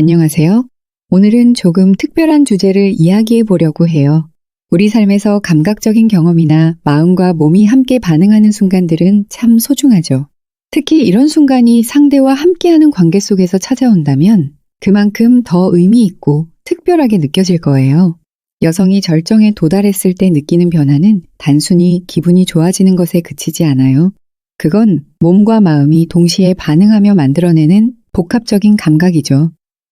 안녕하세요. 오늘은 조금 특별한 주제를 이야기해 보려고 해요. 우리 삶에서 감각적인 경험이나 마음과 몸이 함께 반응하는 순간들은 참 소중하죠. 특히 이런 순간이 상대와 함께하는 관계 속에서 찾아온다면 그만큼 더 의미 있고 특별하게 느껴질 거예요. 여성이 절정에 도달했을 때 느끼는 변화는 단순히 기분이 좋아지는 것에 그치지 않아요. 그건 몸과 마음이 동시에 반응하며 만들어내는 복합적인 감각이죠.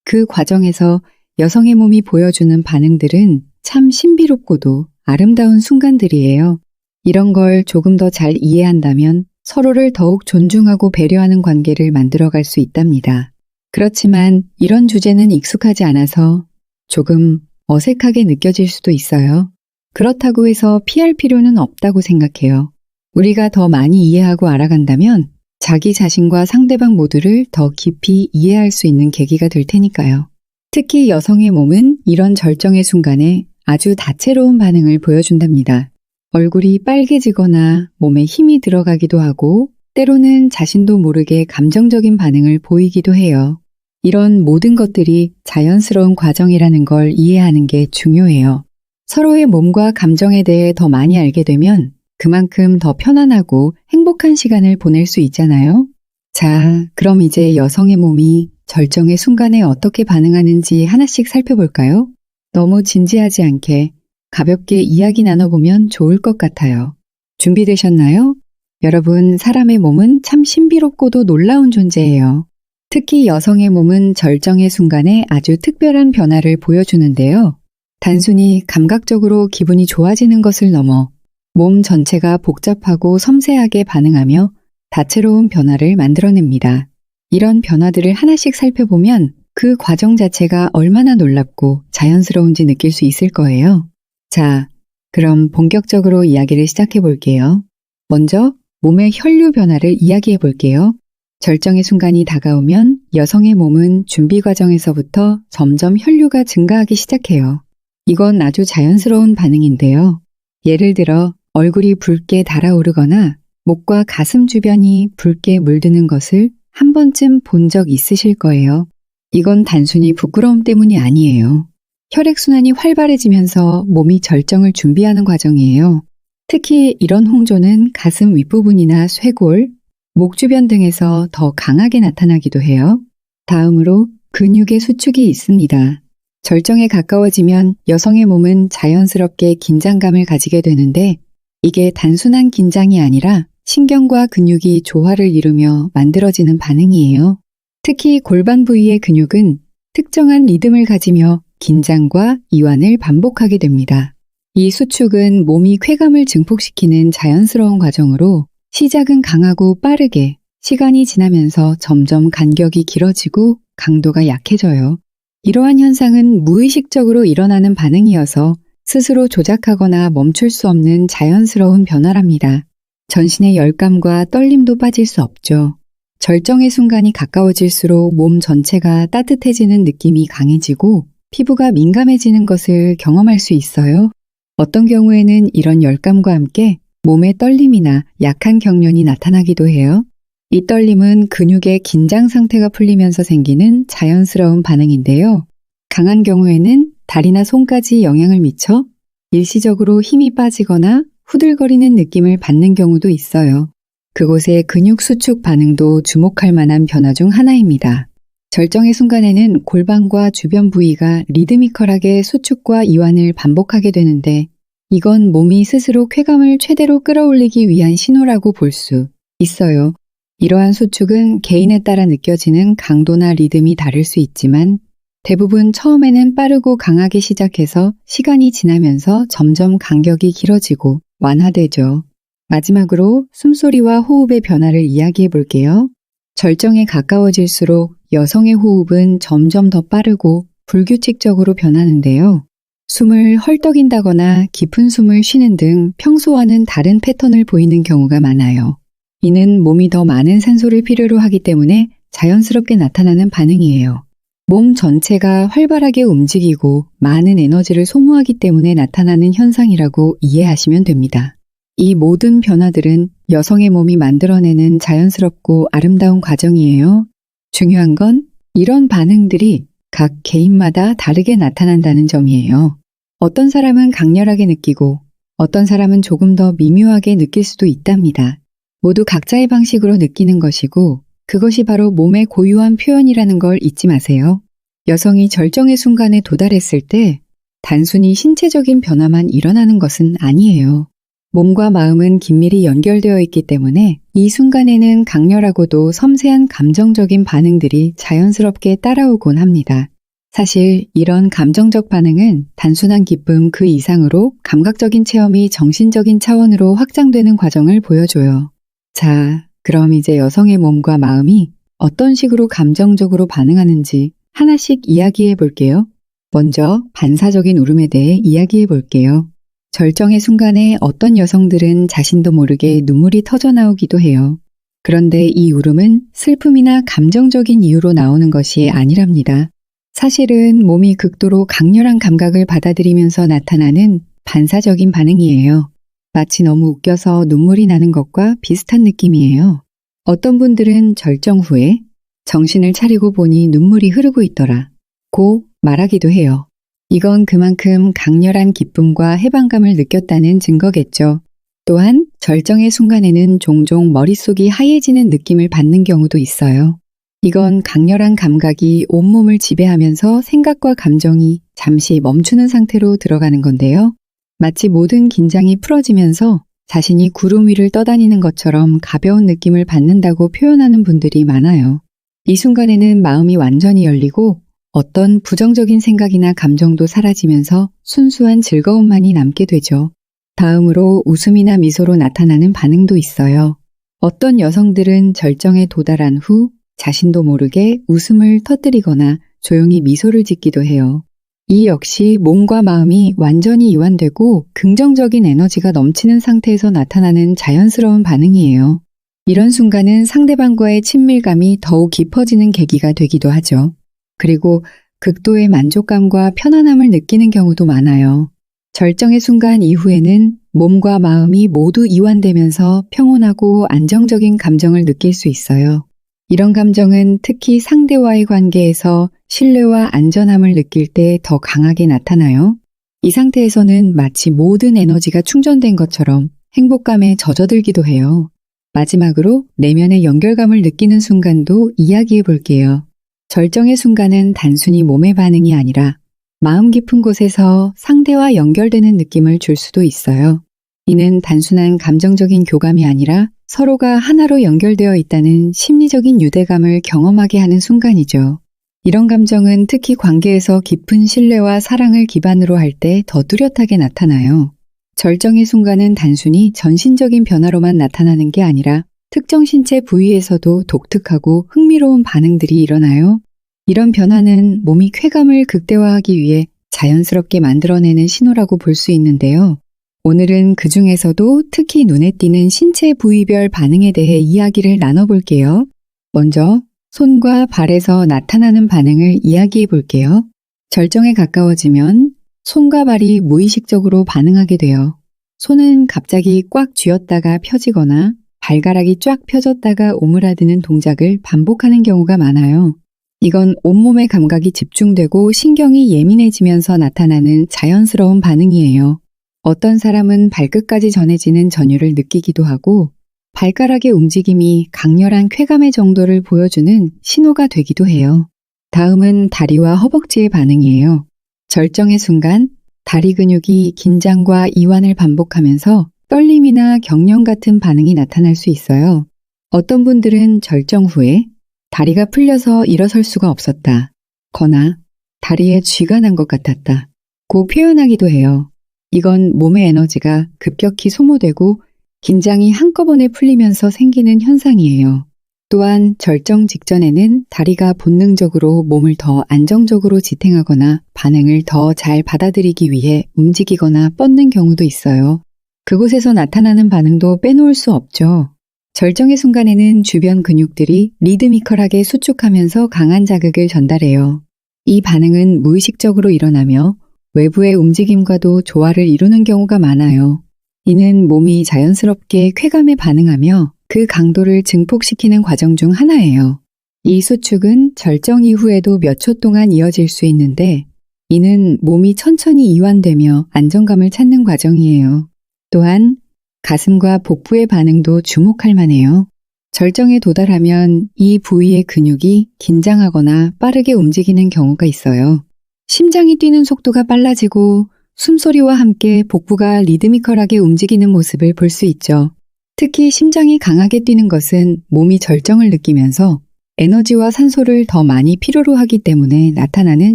그 과정에서 여성의 몸이 보여주는 반응들은 참 신비롭고도 아름다운 순간들이에요. 이런 걸 조금 더 잘 이해한다면 서로를 더욱 존중하고 배려하는 관계를 만들어갈 수 있답니다. 그렇지만 이런 주제는 익숙하지 않아서 조금 어색하게 느껴질 수도 있어요. 그렇다고 해서 피할 필요는 없다고 생각해요. 우리가 더 많이 이해하고 알아간다면 자기 자신과 상대방 모두를 더 깊이 이해할 수 있는 계기가 될 테니까요. 특히 여성의 몸은 이런 절정의 순간에 아주 다채로운 반응을 보여준답니다. 얼굴이 빨개지거나 몸에 힘이 들어가기도 하고 때로는 자신도 모르게 감정적인 반응을 보이기도 해요. 이런 모든 것들이 자연스러운 과정이라는 걸 이해하는 게 중요해요. 서로의 몸과 감정에 대해 더 많이 알게 되면 그만큼 더 편안하고 행복한 시간을 보낼 수 있잖아요. 자, 그럼 이제 여성의 몸이 절정의 순간에 어떻게 반응하는지 하나씩 살펴볼까요? 너무 진지하지 않게 가볍게 이야기 나눠보면 좋을 것 같아요. 준비되셨나요? 여러분, 사람의 몸은 참 신비롭고도 놀라운 존재예요. 특히 여성의 몸은 절정의 순간에 아주 특별한 변화를 보여주는데요. 단순히 감각적으로 기분이 좋아지는 것을 넘어 몸 전체가 복잡하고 섬세하게 반응하며 다채로운 변화를 만들어냅니다. 이런 변화들을 하나씩 살펴보면 그 과정 자체가 얼마나 놀랍고 자연스러운지 느낄 수 있을 거예요. 자, 그럼 본격적으로 이야기를 시작해 볼게요. 먼저 몸의 혈류 변화를 이야기해 볼게요. 절정의 순간이 다가오면 여성의 몸은 준비 과정에서부터 점점 혈류가 증가하기 시작해요. 이건 아주 자연스러운 반응인데요. 예를 들어 얼굴이 붉게 달아오르거나 목과 가슴 주변이 붉게 물드는 것을 한 번쯤 본 적 있으실 거예요. 이건 단순히 부끄러움 때문이 아니에요. 혈액순환이 활발해지면서 몸이 절정을 준비하는 과정이에요. 특히 이런 홍조는 가슴 윗부분이나 쇄골, 목 주변 등에서 더 강하게 나타나기도 해요. 다음으로 근육의 수축이 있습니다. 절정에 가까워지면 여성의 몸은 자연스럽게 긴장감을 가지게 되는데 이게 단순한 긴장이 아니라 신경과 근육이 조화를 이루며 만들어지는 반응이에요. 특히 골반 부위의 근육은 특정한 리듬을 가지며 긴장과 이완을 반복하게 됩니다. 이 수축은 몸이 쾌감을 증폭시키는 자연스러운 과정으로 시작은 강하고 빠르게 시간이 지나면서 점점 간격이 길어지고 강도가 약해져요. 이러한 현상은 무의식적으로 일어나는 반응이어서 스스로 조작하거나 멈출 수 없는 자연스러운 변화랍니다. 전신의 열감과 떨림도 빠질 수 없죠. 절정의 순간이 가까워질수록 몸 전체가 따뜻해지는 느낌이 강해지고 피부가 민감해지는 것을 경험할 수 있어요. 어떤 경우에는 이런 열감과 함께 몸의 떨림이나 약한 경련이 나타나기도 해요. 이 떨림은 근육의 긴장 상태가 풀리면서 생기는 자연스러운 반응인데요. 강한 경우에는 다리나 손까지 영향을 미쳐 일시적으로 힘이 빠지거나 후들거리는 느낌을 받는 경우도 있어요. 그곳의 근육 수축 반응도 주목할 만한 변화 중 하나입니다. 절정의 순간에는 골반과 주변 부위가 리드미컬하게 수축과 이완을 반복하게 되는데 이건 몸이 스스로 쾌감을 최대로 끌어올리기 위한 신호라고 볼 수 있어요. 이러한 수축은 개인에 따라 느껴지는 강도나 리듬이 다를 수 있지만 대부분 처음에는 빠르고 강하게 시작해서 시간이 지나면서 점점 간격이 길어지고 완화되죠. 마지막으로 숨소리와 호흡의 변화를 이야기해 볼게요. 절정에 가까워질수록 여성의 호흡은 점점 더 빠르고 불규칙적으로 변하는데요. 숨을 헐떡인다거나 깊은 숨을 쉬는 등 평소와는 다른 패턴을 보이는 경우가 많아요. 이는 몸이 더 많은 산소를 필요로 하기 때문에 자연스럽게 나타나는 반응이에요. 몸 전체가 활발하게 움직이고 많은 에너지를 소모하기 때문에 나타나는 현상이라고 이해하시면 됩니다. 이 모든 변화들은 여성의 몸이 만들어내는 자연스럽고 아름다운 과정이에요. 중요한 건 이런 반응들이 각 개인마다 다르게 나타난다는 점이에요. 어떤 사람은 강렬하게 느끼고 어떤 사람은 조금 더 미묘하게 느낄 수도 있답니다. 모두 각자의 방식으로 느끼는 것이고 그것이 바로 몸의 고유한 표현이라는 걸 잊지 마세요. 여성이 절정의 순간에 도달했을 때 단순히 신체적인 변화만 일어나는 것은 아니에요. 몸과 마음은 긴밀히 연결되어 있기 때문에 이 순간에는 강렬하고도 섬세한 감정적인 반응들이 자연스럽게 따라오곤 합니다. 사실 이런 감정적 반응은 단순한 기쁨 그 이상으로 감각적인 체험이 정신적인 차원으로 확장되는 과정을 보여줘요. 자, 그럼 이제 여성의 몸과 마음이 어떤 식으로 감정적으로 반응하는지 하나씩 이야기해 볼게요. 먼저 반사적인 울음에 대해 이야기해 볼게요. 절정의 순간에 어떤 여성들은 자신도 모르게 눈물이 터져 나오기도 해요. 그런데 이 울음은 슬픔이나 감정적인 이유로 나오는 것이 아니랍니다. 사실은 몸이 극도로 강렬한 감각을 받아들이면서 나타나는 반사적인 반응이에요. 마치 너무 웃겨서 눈물이 나는 것과 비슷한 느낌이에요. 어떤 분들은 절정 후에 정신을 차리고 보니 눈물이 흐르고 있더라 고 말하기도 해요. 이건 그만큼 강렬한 기쁨과 해방감을 느꼈다는 증거겠죠. 또한 절정의 순간에는 종종 머릿속이 하얘지는 느낌을 받는 경우도 있어요. 이건 강렬한 감각이 온몸을 지배하면서 생각과 감정이 잠시 멈추는 상태로 들어가는 건데요. 마치 모든 긴장이 풀어지면서 자신이 구름 위를 떠다니는 것처럼 가벼운 느낌을 받는다고 표현하는 분들이 많아요. 이 순간에는 마음이 완전히 열리고 어떤 부정적인 생각이나 감정도 사라지면서 순수한 즐거움만이 남게 되죠. 다음으로 웃음이나 미소로 나타나는 반응도 있어요. 어떤 여성들은 절정에 도달한 후 자신도 모르게 웃음을 터뜨리거나 조용히 미소를 짓기도 해요. 이 역시 몸과 마음이 완전히 이완되고 긍정적인 에너지가 넘치는 상태에서 나타나는 자연스러운 반응이에요. 이런 순간은 상대방과의 친밀감이 더욱 깊어지는 계기가 되기도 하죠. 그리고 극도의 만족감과 편안함을 느끼는 경우도 많아요. 절정의 순간 이후에는 몸과 마음이 모두 이완되면서 평온하고 안정적인 감정을 느낄 수 있어요. 이런 감정은 특히 상대와의 관계에서 신뢰와 안전함을 느낄 때 더 강하게 나타나요. 이 상태에서는 마치 모든 에너지가 충전된 것처럼 행복감에 젖어들기도 해요. 마지막으로 내면의 연결감을 느끼는 순간도 이야기해 볼게요. 절정의 순간은 단순히 몸의 반응이 아니라 마음 깊은 곳에서 상대와 연결되는 느낌을 줄 수도 있어요. 이는 단순한 감정적인 교감이 아니라 서로가 하나로 연결되어 있다는 심리적인 유대감을 경험하게 하는 순간이죠. 이런 감정은 특히 관계에서 깊은 신뢰와 사랑을 기반으로 할 때 더 뚜렷하게 나타나요. 절정의 순간은 단순히 전신적인 변화로만 나타나는 게 아니라 특정 신체 부위에서도 독특하고 흥미로운 반응들이 일어나요. 이런 변화는 몸이 쾌감을 극대화하기 위해 자연스럽게 만들어내는 신호라고 볼 수 있는데요. 오늘은 그 중에서도 특히 눈에 띄는 신체 부위별 반응에 대해 이야기를 나눠볼게요. 먼저 손과 발에서 나타나는 반응을 이야기해 볼게요. 절정에 가까워지면 손과 발이 무의식적으로 반응하게 돼요. 손은 갑자기 꽉 쥐었다가 펴지거나 발가락이 쫙 펴졌다가 오므라드는 동작을 반복하는 경우가 많아요. 이건 온몸의 감각이 집중되고 신경이 예민해지면서 나타나는 자연스러운 반응이에요. 어떤 사람은 발끝까지 전해지는 전율을 느끼기도 하고 발가락의 움직임이 강렬한 쾌감의 정도를 보여주는 신호가 되기도 해요. 다음은 다리와 허벅지의 반응이에요. 절정의 순간 다리 근육이 긴장과 이완을 반복하면서 떨림이나 경련 같은 반응이 나타날 수 있어요. 어떤 분들은 절정 후에 다리가 풀려서 일어설 수가 없었다 거나 다리에 쥐가 난 것 같았다 고 표현하기도 해요. 이건 몸의 에너지가 급격히 소모되고 긴장이 한꺼번에 풀리면서 생기는 현상이에요. 또한 절정 직전에는 다리가 본능적으로 몸을 더 안정적으로 지탱하거나 반응을 더 잘 받아들이기 위해 움직이거나 뻗는 경우도 있어요. 그곳에서 나타나는 반응도 빼놓을 수 없죠. 절정의 순간에는 주변 근육들이 리드미컬하게 수축하면서 강한 자극을 전달해요. 이 반응은 무의식적으로 일어나며 외부의 움직임과도 조화를 이루는 경우가 많아요. 이는 몸이 자연스럽게 쾌감에 반응하며 그 강도를 증폭시키는 과정 중 하나예요. 이 수축은 절정 이후에도 몇 초 동안 이어질 수 있는데 이는 몸이 천천히 이완되며 안정감을 찾는 과정이에요. 또한 가슴과 복부의 반응도 주목할 만해요. 절정에 도달하면 이 부위의 근육이 긴장하거나 빠르게 움직이는 경우가 있어요. 심장이 뛰는 속도가 빨라지고 숨소리와 함께 복부가 리드미컬하게 움직이는 모습을 볼 수 있죠. 특히 심장이 강하게 뛰는 것은 몸이 절정을 느끼면서 에너지와 산소를 더 많이 필요로 하기 때문에 나타나는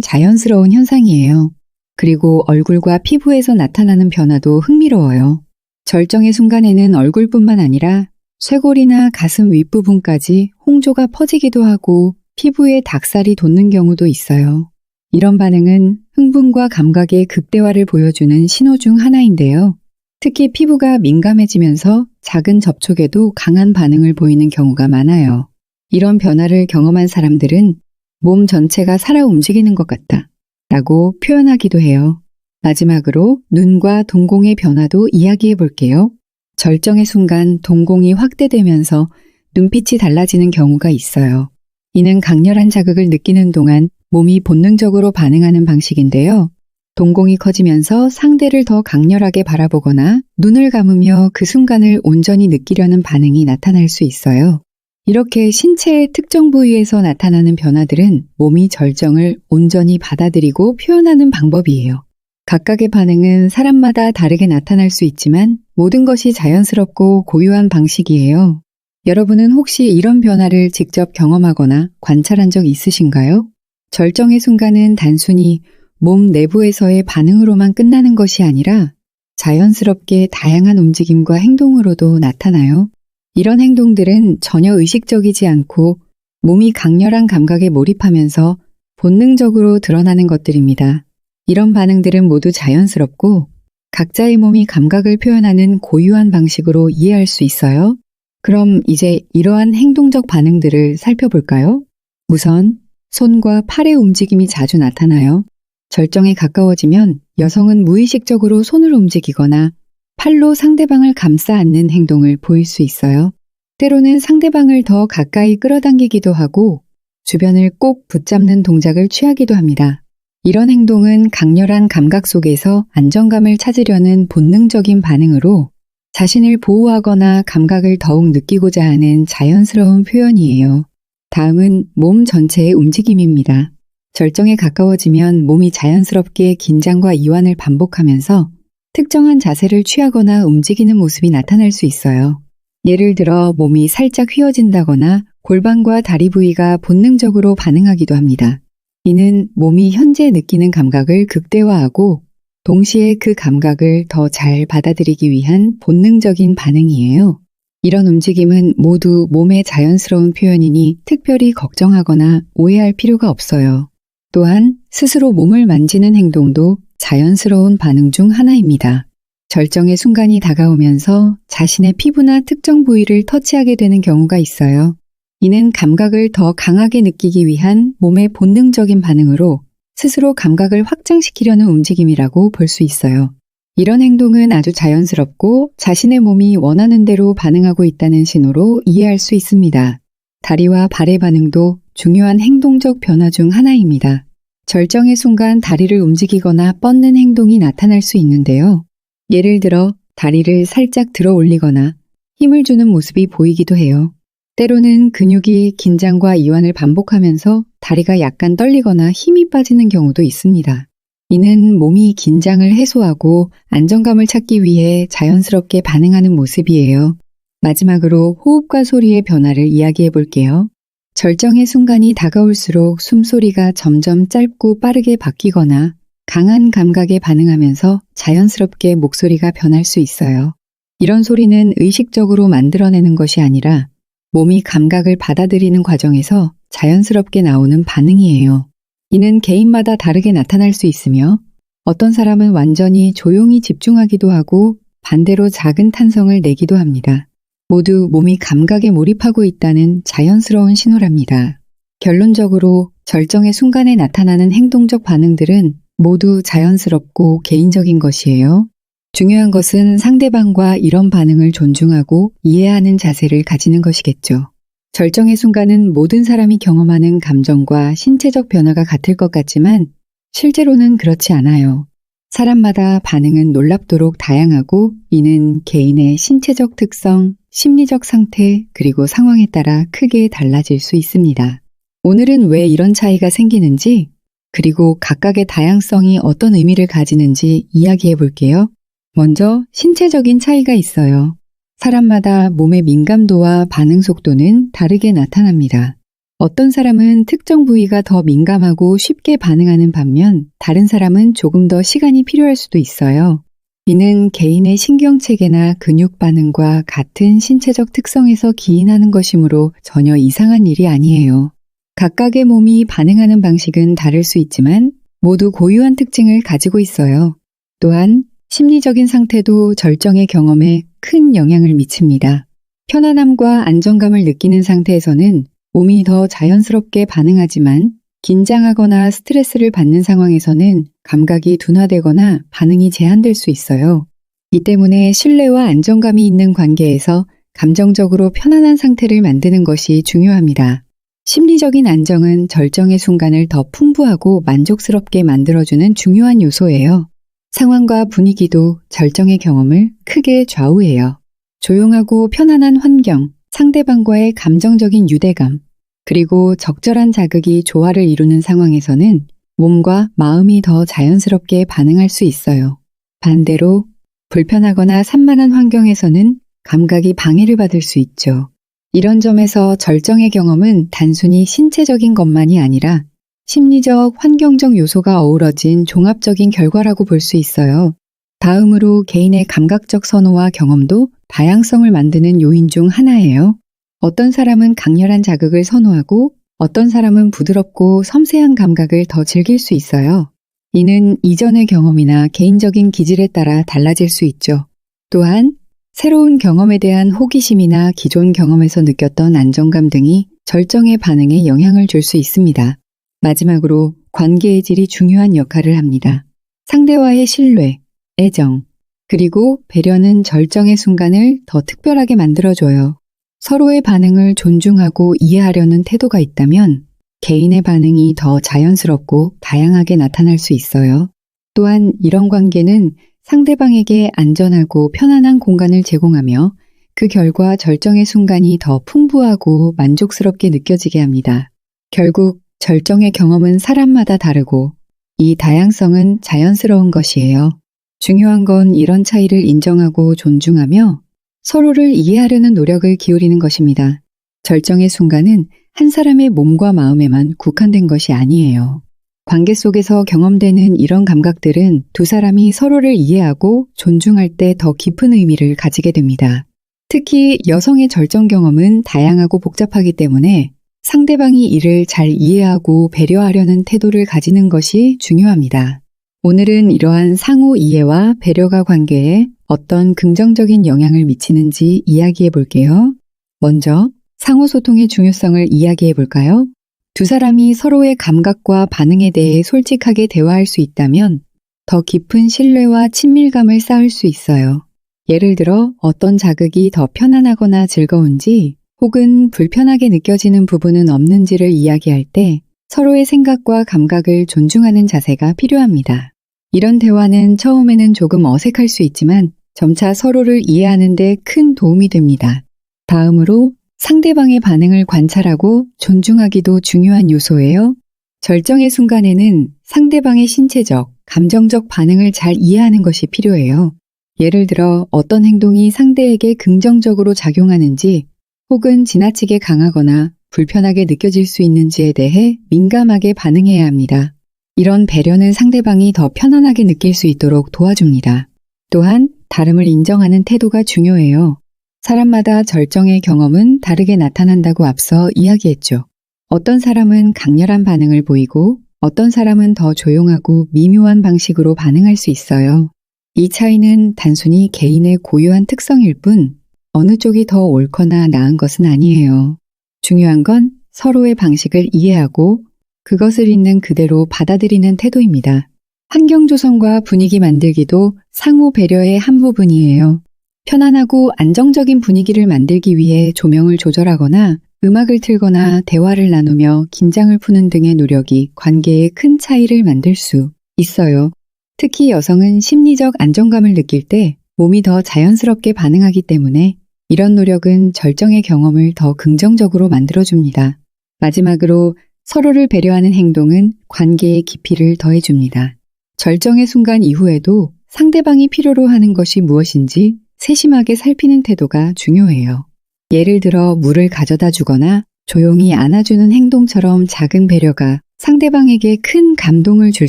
자연스러운 현상이에요. 그리고 얼굴과 피부에서 나타나는 변화도 흥미로워요. 절정의 순간에는 얼굴뿐만 아니라 쇄골이나 가슴 윗부분까지 홍조가 퍼지기도 하고 피부에 닭살이 돋는 경우도 있어요. 이런 반응은 흥분과 감각의 극대화를 보여주는 신호 중 하나인데요. 특히 피부가 민감해지면서 작은 접촉에도 강한 반응을 보이는 경우가 많아요. 이런 변화를 경험한 사람들은 몸 전체가 살아 움직이는 것 같다 라고 표현하기도 해요. 마지막으로 눈과 동공의 변화도 이야기해 볼게요. 절정의 순간 동공이 확대되면서 눈빛이 달라지는 경우가 있어요. 이는 강렬한 자극을 느끼는 동안 몸이 본능적으로 반응하는 방식인데요. 동공이 커지면서 상대를 더 강렬하게 바라보거나 눈을 감으며 그 순간을 온전히 느끼려는 반응이 나타날 수 있어요. 이렇게 신체의 특정 부위에서 나타나는 변화들은 몸이 절정을 온전히 받아들이고 표현하는 방법이에요. 각각의 반응은 사람마다 다르게 나타날 수 있지만 모든 것이 자연스럽고 고유한 방식이에요. 여러분은 혹시 이런 변화를 직접 경험하거나 관찰한 적 있으신가요? 절정의 순간은 단순히 몸 내부에서의 반응으로만 끝나는 것이 아니라 자연스럽게 다양한 움직임과 행동으로도 나타나요. 이런 행동들은 전혀 의식적이지 않고 몸이 강렬한 감각에 몰입하면서 본능적으로 드러나는 것들입니다. 이런 반응들은 모두 자연스럽고 각자의 몸이 감각을 표현하는 고유한 방식으로 이해할 수 있어요. 그럼 이제 이러한 행동적 반응들을 살펴볼까요? 우선 손과 팔의 움직임이 자주 나타나요. 절정에 가까워지면 여성은 무의식적으로 손을 움직이거나 팔로 상대방을 감싸 안는 행동을 보일 수 있어요. 때로는 상대방을 더 가까이 끌어당기기도 하고 주변을 꼭 붙잡는 동작을 취하기도 합니다. 이런 행동은 강렬한 감각 속에서 안정감을 찾으려는 본능적인 반응으로 자신을 보호하거나 감각을 더욱 느끼고자 하는 자연스러운 표현이에요. 다음은 몸 전체의 움직임입니다. 절정에 가까워지면 몸이 자연스럽게 긴장과 이완을 반복하면서 특정한 자세를 취하거나 움직이는 모습이 나타날 수 있어요. 예를 들어 몸이 살짝 휘어진다거나 골반과 다리 부위가 본능적으로 반응하기도 합니다. 이는 몸이 현재 느끼는 감각을 극대화하고 동시에 그 감각을 더 잘 받아들이기 위한 본능적인 반응이에요. 이런 움직임은 모두 몸의 자연스러운 표현이니 특별히 걱정하거나 오해할 필요가 없어요. 또한 스스로 몸을 만지는 행동도 자연스러운 반응 중 하나입니다. 절정의 순간이 다가오면서 자신의 피부나 특정 부위를 터치하게 되는 경우가 있어요. 이는 감각을 더 강하게 느끼기 위한 몸의 본능적인 반응으로 스스로 감각을 확장시키려는 움직임이라고 볼 수 있어요. 이런 행동은 아주 자연스럽고 자신의 몸이 원하는 대로 반응하고 있다는 신호로 이해할 수 있습니다. 다리와 발의 반응도 중요한 행동적 변화 중 하나입니다. 절정의 순간 다리를 움직이거나 뻗는 행동이 나타날 수 있는데요. 예를 들어 다리를 살짝 들어 올리거나 힘을 주는 모습이 보이기도 해요. 때로는 근육이 긴장과 이완을 반복하면서 다리가 약간 떨리거나 힘이 빠지는 경우도 있습니다. 이는 몸이 긴장을 해소하고 안정감을 찾기 위해 자연스럽게 반응하는 모습이에요. 마지막으로 호흡과 소리의 변화를 이야기해 볼게요. 절정의 순간이 다가올수록 숨소리가 점점 짧고 빠르게 바뀌거나 강한 감각에 반응하면서 자연스럽게 목소리가 변할 수 있어요. 이런 소리는 의식적으로 만들어내는 것이 아니라 몸이 감각을 받아들이는 과정에서 자연스럽게 나오는 반응이에요. 이는 개인마다 다르게 나타날 수 있으며 어떤 사람은 완전히 조용히 집중하기도 하고 반대로 작은 탄성을 내기도 합니다. 모두 몸이 감각에 몰입하고 있다는 자연스러운 신호랍니다. 결론적으로 절정의 순간에 나타나는 행동적 반응들은 모두 자연스럽고 개인적인 것이에요. 중요한 것은 상대방과 이런 반응을 존중하고 이해하는 자세를 가지는 것이겠죠. 절정의 순간은 모든 사람이 경험하는 감정과 신체적 변화가 같을 것 같지만 실제로는 그렇지 않아요. 사람마다 반응은 놀랍도록 다양하고 이는 개인의 신체적 특성, 심리적 상태, 그리고 상황에 따라 크게 달라질 수 있습니다. 오늘은 왜 이런 차이가 생기는지, 그리고 각각의 다양성이 어떤 의미를 가지는지 이야기해 볼게요. 먼저 신체적인 차이가 있어요. 사람마다 몸의 민감도와 반응 속도는 다르게 나타납니다. 어떤 사람은 특정 부위가 더 민감하고 쉽게 반응하는 반면 다른 사람은 조금 더 시간이 필요할 수도 있어요. 이는 개인의 신경체계나 근육 반응과 같은 신체적 특성에서 기인하는 것이므로 전혀 이상한 일이 아니에요. 각각의 몸이 반응하는 방식은 다를 수 있지만 모두 고유한 특징을 가지고 있어요. 또한 심리적인 상태도 절정의 경험에 큰 영향을 미칩니다. 편안함과 안정감을 느끼는 상태에서는 몸이 더 자연스럽게 반응하지만 긴장하거나 스트레스를 받는 상황에서는 감각이 둔화되거나 반응이 제한될 수 있어요. 이 때문에 신뢰와 안정감이 있는 관계에서 감정적으로 편안한 상태를 만드는 것이 중요합니다. 심리적인 안정은 절정의 순간을 더 풍부하고 만족스럽게 만들어주는 중요한 요소예요. 상황과 분위기도 절정의 경험을 크게 좌우해요. 조용하고 편안한 환경, 상대방과의 감정적인 유대감, 그리고 적절한 자극이 조화를 이루는 상황에서는 몸과 마음이 더 자연스럽게 반응할 수 있어요. 반대로 불편하거나 산만한 환경에서는 감각이 방해를 받을 수 있죠. 이런 점에서 절정의 경험은 단순히 신체적인 것만이 아니라 심리적, 환경적 요소가 어우러진 종합적인 결과라고 볼 수 있어요. 다음으로 개인의 감각적 선호와 경험도 다양성을 만드는 요인 중 하나예요. 어떤 사람은 강렬한 자극을 선호하고 어떤 사람은 부드럽고 섬세한 감각을 더 즐길 수 있어요. 이는 이전의 경험이나 개인적인 기질에 따라 달라질 수 있죠. 또한 새로운 경험에 대한 호기심이나 기존 경험에서 느꼈던 안정감 등이 절정의 반응에 영향을 줄 수 있습니다. 마지막으로 관계의 질이 중요한 역할을 합니다. 상대와의 신뢰, 애정, 그리고 배려는 절정의 순간을 더 특별하게 만들어줘요. 서로의 반응을 존중하고 이해하려는 태도가 있다면 개인의 반응이 더 자연스럽고 다양하게 나타날 수 있어요. 또한 이런 관계는 상대방에게 안전하고 편안한 공간을 제공하며 그 결과 절정의 순간이 더 풍부하고 만족스럽게 느껴지게 합니다. 결국 절정의 경험은 사람마다 다르고 이 다양성은 자연스러운 것이에요. 중요한 건 이런 차이를 인정하고 존중하며 서로를 이해하려는 노력을 기울이는 것입니다. 절정의 순간은 한 사람의 몸과 마음에만 국한된 것이 아니에요. 관계 속에서 경험되는 이런 감각들은 두 사람이 서로를 이해하고 존중할 때 더 깊은 의미를 가지게 됩니다. 특히 여성의 절정 경험은 다양하고 복잡하기 때문에 상대방이 이를 잘 이해하고 배려하려는 태도를 가지는 것이 중요합니다. 오늘은 이러한 상호 이해와 배려가 관계에 어떤 긍정적인 영향을 미치는지 이야기해 볼게요. 먼저 상호소통의 중요성을 이야기해 볼까요? 두 사람이 서로의 감각과 반응에 대해 솔직하게 대화할 수 있다면 더 깊은 신뢰와 친밀감을 쌓을 수 있어요. 예를 들어 어떤 자극이 더 편안하거나 즐거운지 혹은 불편하게 느껴지는 부분은 없는지를 이야기할 때 서로의 생각과 감각을 존중하는 자세가 필요합니다. 이런 대화는 처음에는 조금 어색할 수 있지만 점차 서로를 이해하는 데 큰 도움이 됩니다. 다음으로 상대방의 반응을 관찰하고 존중하기도 중요한 요소예요. 절정의 순간에는 상대방의 신체적, 감정적 반응을 잘 이해하는 것이 필요해요. 예를 들어 어떤 행동이 상대에게 긍정적으로 작용하는지 혹은 지나치게 강하거나 불편하게 느껴질 수 있는지에 대해 민감하게 반응해야 합니다. 이런 배려는 상대방이 더 편안하게 느낄 수 있도록 도와줍니다. 또한 다름을 인정하는 태도가 중요해요. 사람마다 절정의 경험은 다르게 나타난다고 앞서 이야기했죠. 어떤 사람은 강렬한 반응을 보이고 어떤 사람은 더 조용하고 미묘한 방식으로 반응할 수 있어요. 이 차이는 단순히 개인의 고유한 특성일 뿐 어느 쪽이 더 옳거나 나은 것은 아니에요. 중요한 건 서로의 방식을 이해하고 그것을 있는 그대로 받아들이는 태도입니다. 환경 조성과 분위기 만들기도 상호 배려의 한 부분이에요. 편안하고 안정적인 분위기를 만들기 위해 조명을 조절하거나 음악을 틀거나 대화를 나누며 긴장을 푸는 등의 노력이 관계에 큰 차이를 만들 수 있어요. 특히 여성은 심리적 안정감을 느낄 때 몸이 더 자연스럽게 반응하기 때문에 이런 노력은 절정의 경험을 더 긍정적으로 만들어줍니다. 마지막으로 서로를 배려하는 행동은 관계의 깊이를 더해줍니다. 절정의 순간 이후에도 상대방이 필요로 하는 것이 무엇인지 세심하게 살피는 태도가 중요해요. 예를 들어 물을 가져다 주거나 조용히 안아주는 행동처럼 작은 배려가 상대방에게 큰 감동을 줄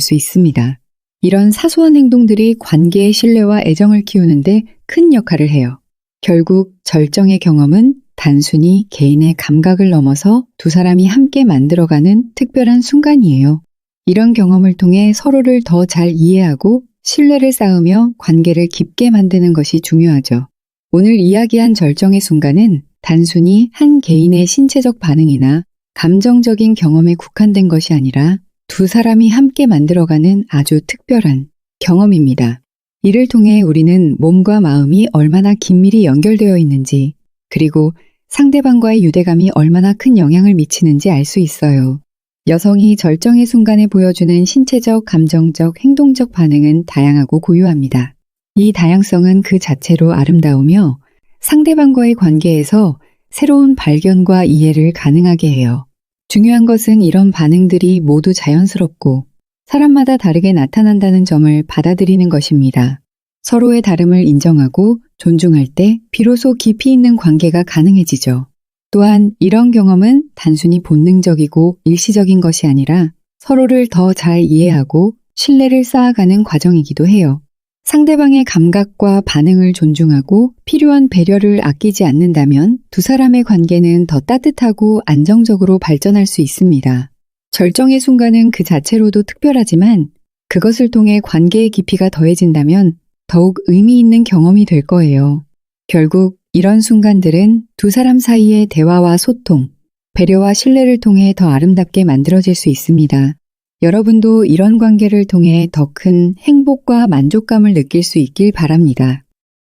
수 있습니다. 이런 사소한 행동들이 관계의 신뢰와 애정을 키우는데 큰 역할을 해요. 결국 절정의 경험은 단순히 개인의 감각을 넘어서 두 사람이 함께 만들어가는 특별한 순간이에요. 이런 경험을 통해 서로를 더 잘 이해하고 신뢰를 쌓으며 관계를 깊게 만드는 것이 중요하죠. 오늘 이야기한 절정의 순간은 단순히 한 개인의 신체적 반응이나 감정적인 경험에 국한된 것이 아니라 두 사람이 함께 만들어가는 아주 특별한 경험입니다. 이를 통해 우리는 몸과 마음이 얼마나 긴밀히 연결되어 있는지, 그리고 상대방과의 유대감이 얼마나 큰 영향을 미치는지 알 수 있어요. 여성이 절정의 순간에 보여주는 신체적, 감정적, 행동적 반응은 다양하고 고유합니다. 이 다양성은 그 자체로 아름다우며 상대방과의 관계에서 새로운 발견과 이해를 가능하게 해요. 중요한 것은 이런 반응들이 모두 자연스럽고 사람마다 다르게 나타난다는 점을 받아들이는 것입니다. 서로의 다름을 인정하고 존중할 때 비로소 깊이 있는 관계가 가능해지죠. 또한 이런 경험은 단순히 본능적이고 일시적인 것이 아니라 서로를 더 잘 이해하고 신뢰를 쌓아가는 과정이기도 해요. 상대방의 감각과 반응을 존중하고 필요한 배려를 아끼지 않는다면 두 사람의 관계는 더 따뜻하고 안정적으로 발전할 수 있습니다. 절정의 순간은 그 자체로도 특별하지만 그것을 통해 관계의 깊이가 더해진다면 더욱 의미 있는 경험이 될 거예요. 결국 이런 순간들은 두 사람 사이의 대화와 소통, 배려와 신뢰를 통해 더 아름답게 만들어질 수 있습니다. 여러분도 이런 관계를 통해 더 큰 행복과 만족감을 느낄 수 있길 바랍니다.